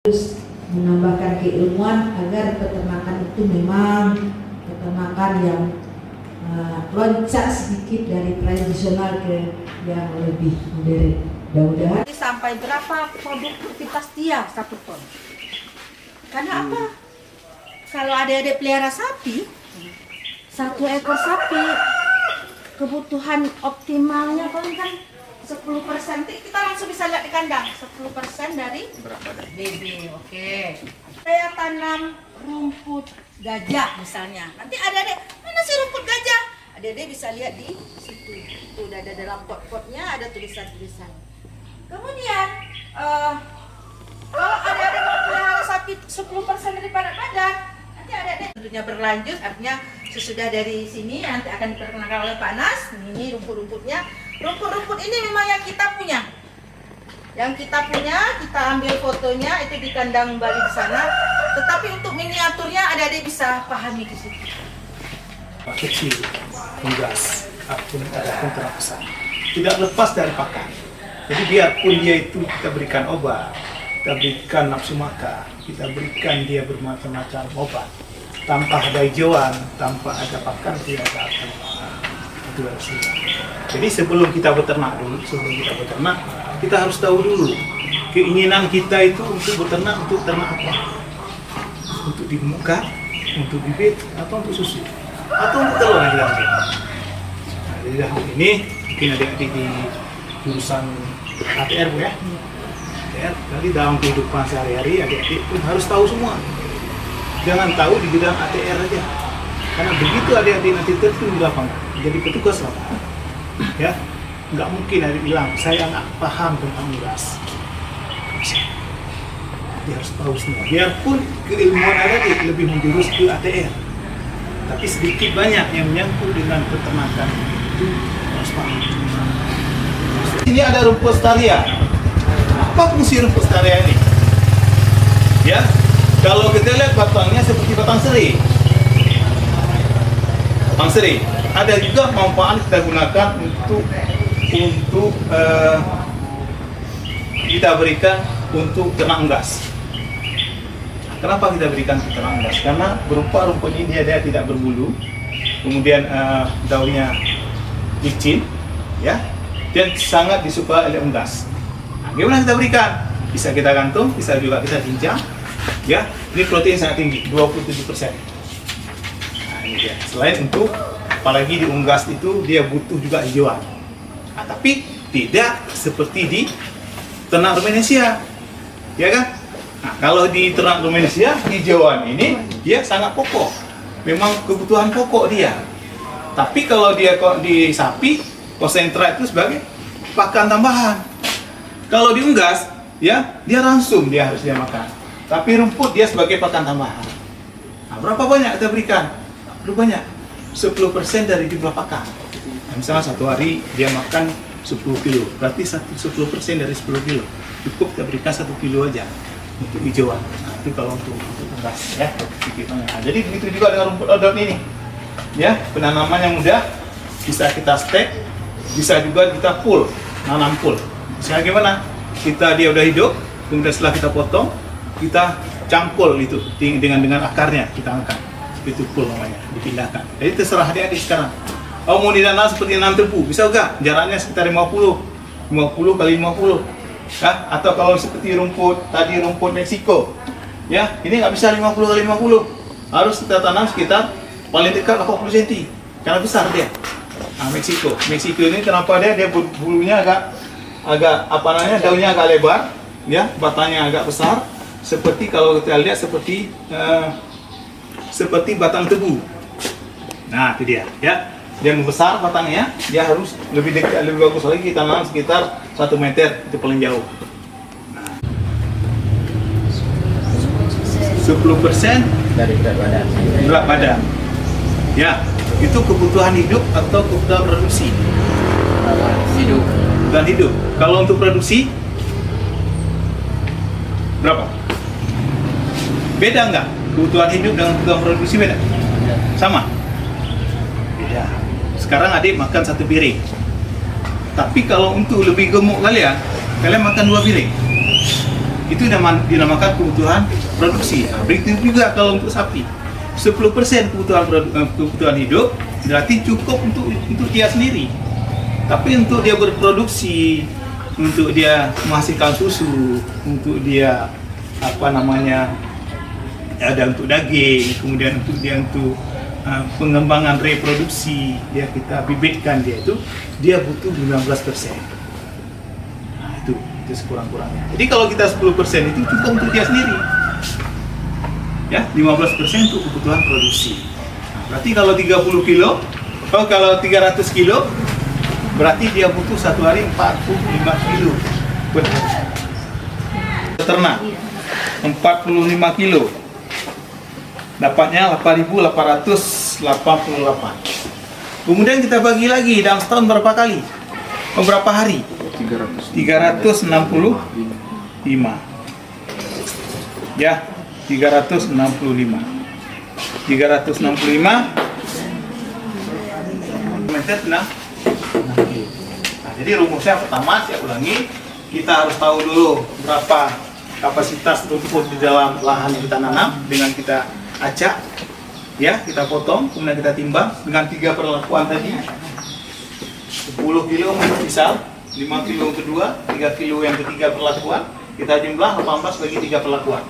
Terus menambahkan keilmuan agar peternakan itu memang peternakan yang loncat sedikit dari tradisional ke yang lebih modern. Mudah-mudahan sampai berapa produktivitas dia 1 ton. Karena apa? Kalau adik-adik pelihara sapi, 1 ekor sapi kebutuhan optimalnya kan 10%. Kita langsung bisa lihat di kandang 10% dari BB. Oke. Saya tanam rumput gajah misalnya. Nanti adik-adik, mana sih rumput gajah? Adik-adik bisa lihat di situ. Itu udah ada dalam pot-potnya, ada tulisan-tulisan. Kemudian kalau adik-adik mau pelihara sapi 10% dari padat badan, nanti adik-adik tentunya berlanjut, artinya sesudah dari sini nanti akan diperkenalkan oleh Pak Nas. Ini rumput-rumputnya. Rumput-rumput ini memang yang kita punya. Yang kita punya, kita ambil fotonya itu di kandang Bali di sana. Tetapi untuk miniaturnya adik-adik bisa pahami di situ. Kecil, unggas, ataupun ternak besar. Tidak lepas dari pakan. Jadi biarpun dia itu kita berikan obat, kita berikan nafsu makan, kita berikan dia bermacam-macam obat, tanpa ada hijauan, tanpa ada pakan, tidak ada apa. Itu harus. Jadi sebelum kita beternak dulu, kita harus tahu dulu keinginan kita itu untuk beternak, untuk ternak apa? Untuk di muka, untuk bibit, atau untuk susu, atau untuk telur yang kita ambil. Nah, jadi ini mungkin adik-adik di jurusan ATR Bu ya. ATR, jadi dalam kehidupan sehari-hari adik-adik pun harus tahu semua. Jangan tahu di bidang ATR aja. Karena begitu adik-adik nanti terjun di lapangan, jadi petugas lapangan, ya nggak mungkin adik bilang saya nggak paham tentang unggas. Dia harus tahu semua. Biarpun keilmuan adik lebih menjurus ke ATR, tapi sedikit banyak yang menyangkut dengan peternakan itu harus paham. Ini ada rumput staria. Apa fungsi rumput staria ini? Ya, kalau kita lihat batangnya seperti batang serai. Batang serai. Ada juga manfaat kita gunakan untuk kita berikan untuk ternak unggas. Kenapa kita berikan untuk ternak unggas? Karena berupa rumput ini dia tidak berbulu, kemudian daunnya licin, ya, dan sangat disukai oleh unggas. Nah, gimana kita berikan? Bisa kita gantung, bisa juga kita cincang, ya. Ini protein sangat tinggi, 27%. Nah, ini dia. Selain untuk apalagi di unggas itu dia butuh juga hijauan. Nah, tapi tidak seperti di ternak ruminansia, ya kan? Nah, kalau di ternak ruminansia hijauan ini dia sangat pokok, memang kebutuhan pokok dia. Tapi kalau dia di sapi konsentrat itu sebagai pakan tambahan. Kalau di unggas, ya dia langsung dia harus dia makan. Tapi rumput dia sebagai pakan tambahan. Nah, berapa banyak kita berikan? Berapa banyak? 10% dari jumlah pakan. Nah, misalnya satu hari dia makan 10 kilo, berarti 10% dari 10 kilo. Cukup kita berikan 1 kilo aja untuk hijauan. Nah, itu kalau untuk unggas, ya. Nah, jadi begitu juga dengan rumput odot ini. Ya, penanaman yang mudah, bisa kita stek, bisa juga kita pull, nanam pull. Misalnya gimana? Dia udah hidup, kemudian setelah kita potong, kita cangkul itu dengan akarnya kita angkat. Itu pull namanya, dipindahkan. Jadi terserah adik-adik sekarang. Oh, mau ditanam seperti nanam tebu, bisa enggak? Jaraknya sekitar 50 kali 50. Ya, atau kalau seperti rumput Meksiko, ya, ini nggak bisa 50 kali 50. Harus kita tanam sekitar paling dekat 80 cm, karena besar dia. Nah, Meksiko ini kenapa dia bulunya agak apa namanya, daunnya agak lebar, ya, batangnya agak besar, seperti kalau kita lihat seperti batang tebu. Nah, itu dia, ya. Dia membesar batangnya, dia harus lebih dekat, lebih bagus lagi kita tanam sekitar 1 meter, itu paling jauh. Nah, 10% dari berat badan. Ya, itu kebutuhan hidup atau kebutuhan produksi? hidup. Kebutuhan hidup. Kalau untuk produksi berapa? Beda nggak? Kebutuhan hidup dengan kebutuhan produksi beda? Sama? Beda. Sekarang adik makan 1 piring. Tapi kalau untuk lebih gemuk kalian, kalian makan 2 piring. Itu dinamakan kebutuhan produksi. Nah, begitu juga kalau untuk sapi. 10% kebutuhan hidup berarti cukup untuk dia sendiri. Tapi untuk dia berproduksi, untuk dia menghasilkan susu, untuk dia ada untuk daging, kemudian untuk pengembangan reproduksi, ya kita bibitkan dia butuh 15%. Nah, itu sekurang-kurangnya. Jadi kalau kita 10% itu cukup untuk dia sendiri. Ya, 15% untuk kebutuhan produksi. Nah, berarti kalau 30 kilo, kalau 300 kilo, berarti dia butuh satu hari 45 kilo. Ternak 45 kilo, dapatnya 8.888. Kemudian kita bagi lagi dalam setahun berapa kali? Berapa hari? 365. Ya, 365. 365 nah, jadi rumusnya pertama saya ulangi, kita harus tahu dulu berapa kapasitas rumput di dalam lahan yang kita tanam dengan kita acak, ya kita potong, kemudian kita timbang dengan 3 perlakuan tadi. 10 kilo misal, 5 kilo yang kedua, 3 kilo yang ketiga perlakuan, kita jumlah 18 bagi 3 perlakuan.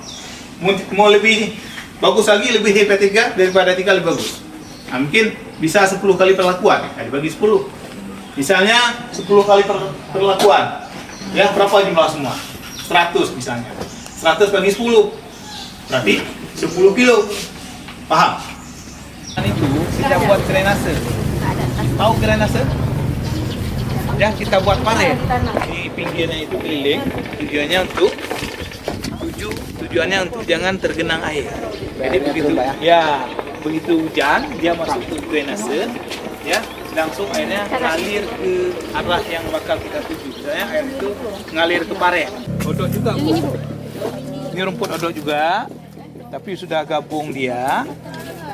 Mau lebih bagus lagi, lebih DP3 daripada 3 lebih bagus. Nah, mungkin bisa 10 kali perlakuan, dibagi 10. Misalnya 10 kali perlakuan, ya berapa jumlah semua? 100 misalnya. 100 bagi 10, berarti 10 kilo. Paham? Itu kita buat drainase. Tahu drainase? Ya, kita buat paret. Di pinggirnya itu keliling, tujuannya untuk jangan tergenang air. Jadi begitu begitu hujan dia masuk ke drainase, ya langsung airnya ngalir ke arah yang bakal kita tuju. Misalnya air itu ngalir ke paret. Odok juga, Bu. Ini rumput odok juga, tapi sudah gabung dia.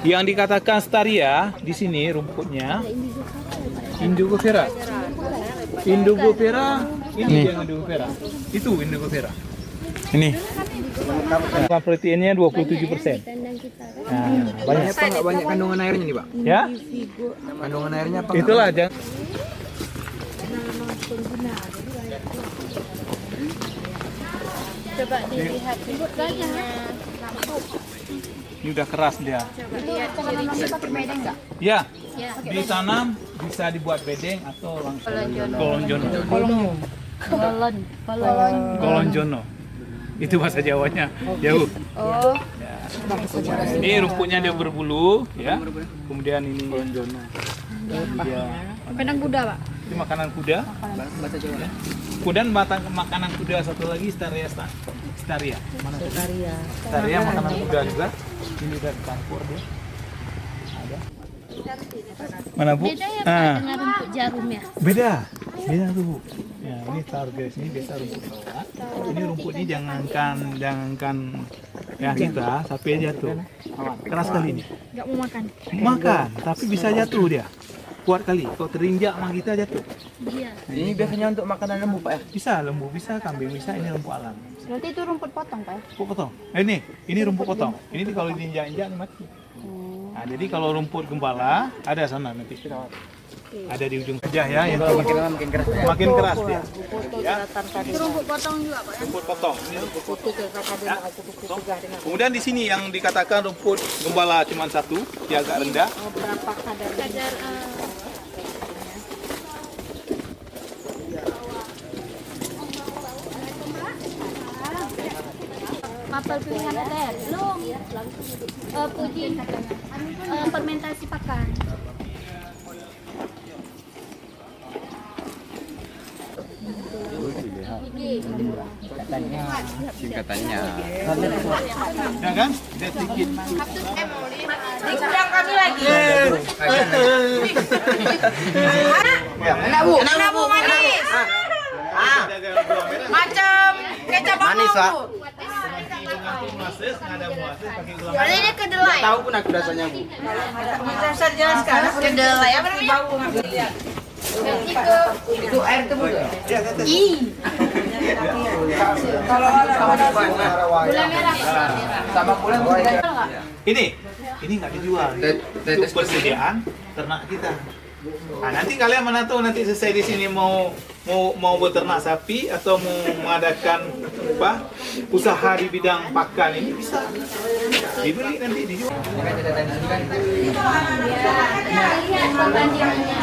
Yang dikatakan Staria di sini rumputnya Indigofera. Indigofera ini yang Indigofera. Itu Indigofera. Ini. Proteinnya 27%. Nah, banyak apa nggak banyak kandungan airnya nih, Pak? Ya? Kandungan airnya apa? Itulah jangan. Coba dilihat bentuknya. Ini udah keras dia. Ya, ditanam bisa dibuat bedeng atau langsung kolonjono. Itu bahasa Jawanya jauh. Oh. Ya. Ini rumputnya dia berbulu, ya. Kemudian ini kolonjono. Pedang kuda, Pak. Itu makanan kuda. Bahasa Jawa. Kemudian makanan kuda satu lagi Staria. Mana Staria? Staria makanan kuda juga. Ini udah campur dia. Ada. Mana, Bu? Beda ya, Pak, dengan rumput jarum ya? Beda tuh, Bu. Ya, ini target ini biasa rumput bawah. Ini rumput ini jangankan ya kita sampai jatuh. Keras kali ini. Nggak mau makan. Makan, tapi bisa jatuh dia. Kuat kali. Kalau terinjak sama kita jatuh. Iya. Ini biasanya untuk makanan lembu, Pak ya? Bisa lembu, bisa kambing, bisa ini rumput alam. Berarti itu rumput potong, Pak? Rumput potong. Ini rumput potong. Ini kalau diinjak-injak mati. Nah, jadi kalau rumput gembala ada sana nanti. Ada di ujung gajah ya, yang Makin lama makin keras. makin keras dia. Ya, Itu rumput potong juga, Pak? rumput potong. Ini rumput potong. Ya, potong. Kemudian di sini yang dikatakan rumput gembala cuma satu, dia agak rendah. Berapa kadar mapel pilihan air belum puji fermentasi pakan. Singkatannya. Ya kan? Dia sedikit. Dikurang kami lagi. Enak, Bu. Enak, Bu, manis. Macam kecap Manis, Pak. Ini dia kedelai. Tahu pun aku rasanya, Bu. Saya jelaskan. Kedelai apa sih bau? Berarti ke Itu air tebu. Gula merah. Sama pulang Ini nggak dijual. Itu persediaan ternak kita. Nah, nanti kalian mana tahu nanti selesai di sini mau beternak sapi atau mau mengadakan usaha di bidang pakan ini bisa dibeli nanti dijual. Lihat perbandingannya.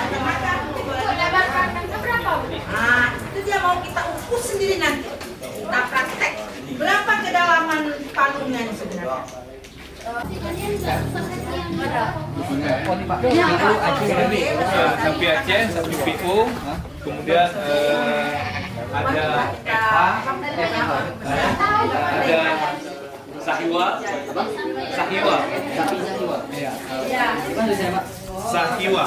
Itu dia mau kita ukur sendiri nanti. Kita praktek. Berapa kedalaman palungnya ini sebenarnya? Sapi Aceh, sapi PO, kemudian ada Sahiwa, Sahiwa. SAHIWA.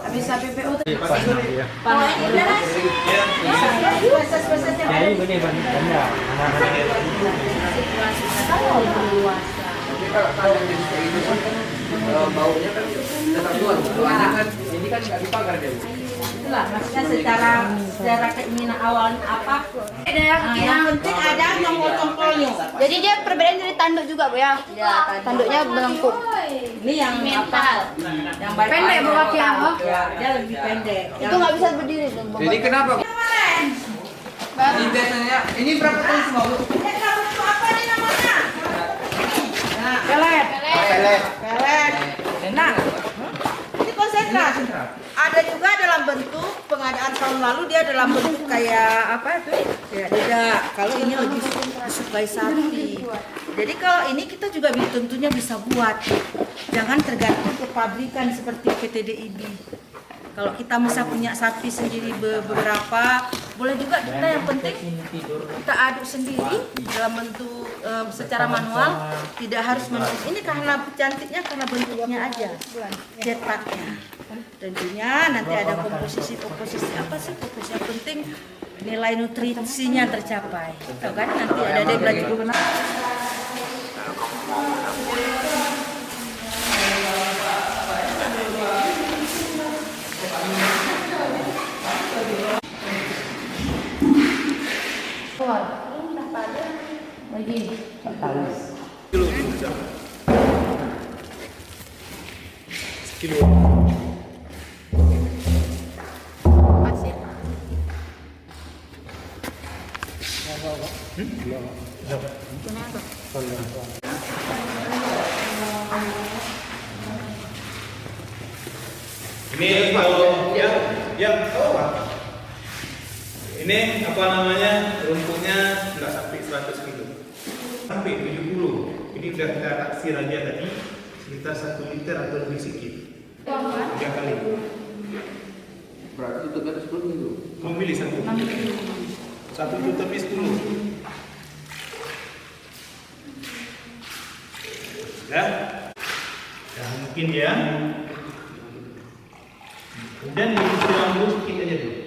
Habis PPU tadi. baunya kan tetap luar. Baunya kan ini kan nggak dipagar dia. Itulah maksudnya secara keinginan awalnya apa? Yang penting ada tombol-tombolnya. Jadi dia perbedaan dari tanduk juga, Bu ya? Tanduknya melengkung. Ini yang apa? Yang baik Pendek, Bu, kakinya, Bu. Ya, dia lebih pendek. Itu nggak bisa berdiri dong, Bu. Jadi kenapa? Ini biasanya ini berapa kali semua Bu? Apa nih namanya? Nah, pelet. Pelet. Nah, ini konsentrat. Ada juga dalam bentuk pengadaan tahun lalu dia dalam bentuk kayak apa itu? Ya, tidak. Kalau ini lebih disukai sapi. Jadi kalau ini kita juga tentunya bisa buat. Jangan tergantung ke pabrikan seperti PT DIB. Kalau kita bisa punya sapi sendiri beberapa, boleh juga kita, yang penting kita aduk sendiri dalam bentuk secara manual, tidak harus menunggu. Ini karena cantiknya karena bentuknya aja, cetaknya. Tentunya nanti ada komposisi apa sih? Komposisi yang penting nilai nutrisinya tercapai. Tahu kan nanti ada yang belajar gubernur. Kilo. Ini kalau ini apa namanya, rumputnya nggak sampai 100 kilo, sampai 70. Ini udah kita taksir aja tadi sekitar 1 liter atau lebih sedikit. 3 kali. Berarti itu kan 10 minggu. Kamu pilih satu itu tepis dulu. Ya, mungkin ya. Kemudian disiram dulu sedikit aja dulu.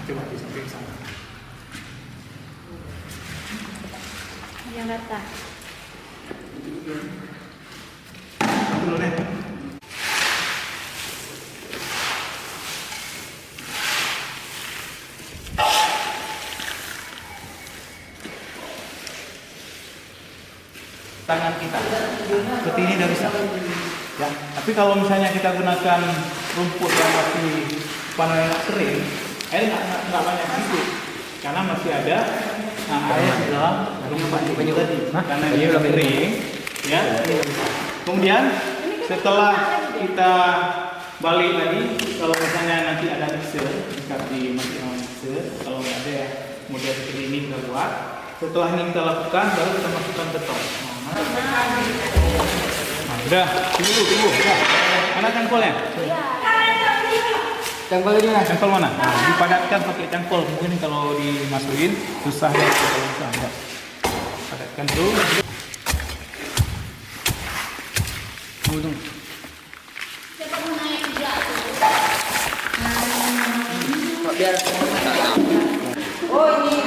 Coba disamping sana. Yang rata. Dulu deh. Tangan kita seperti ini udah bisa ya. Tapi kalau misalnya kita gunakan rumput yang masih panen kering, air nggak banyak gitu karena masih ada air di dalam rumput ini tadi karena dia udah kering ya. Kemudian setelah kita balik lagi, kalau misalnya nanti ada mixer, dekat di mixer, kalau nggak ada ya model seperti ini kita buat. Setelah ini kita lakukan, baru kita masukkan ke tong. Nah, udah, tunggu, udah. Mana cangkolnya? Cangkol ini mana? Cangkol mana? Nah, dipadatkan pakai cangkol. Mungkin kalau dimasukin susah ya, kalau susah enggak. Padatkan dulu. Tunggu. Biar Oh ini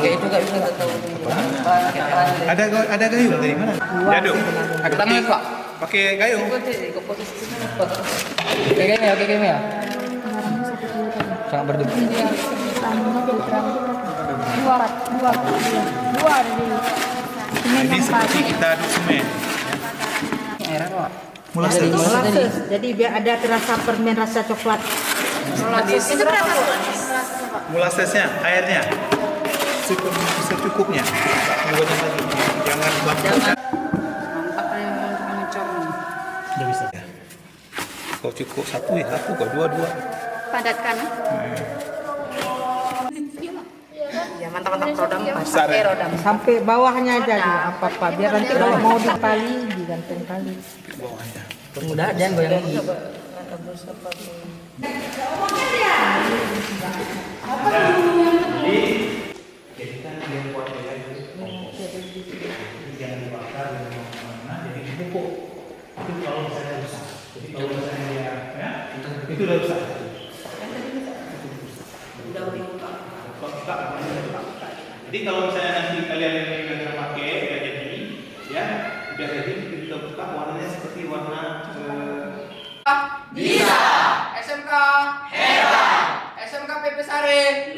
Kayak itu nggak bisa tahu. Ada gayung dari mana? Jaduk. Aku tangan kok. Pakai gayung. Oke game ya. Sangat berdua. Dua dari Ini seperti kita aduk semen. Air apa? Molasses. Molasses. Jadi biar ada rasa permen, rasa coklat. itu berapa bu? Molassesnya, airnya secukupnya. Jangan lagi. Jangan banyak. Udah bisa. Kalau cukup satu ya satu, kalau dua. Padatkan. Ya mantap-mantap rodam. Besar ya? Sampai bawahnya aja gitu, apa-apa. Biar nanti kalau mau ditali, digantung tali. Bawahnya. Mudah jangan goyang lagi. Jadi kan dia buat dia jangan dibakar dengan mana, jadi dipupuk. Itu kalau misalnya rusak. Jadi kalau misalnya dia ya, itu udah rusak. Jadi kalau misalnya nanti kalian yang akan pakai udah jadi, ya udah jadi kita buka warnanya seperti warna Bisa. SMK hebat. SMK PP Sare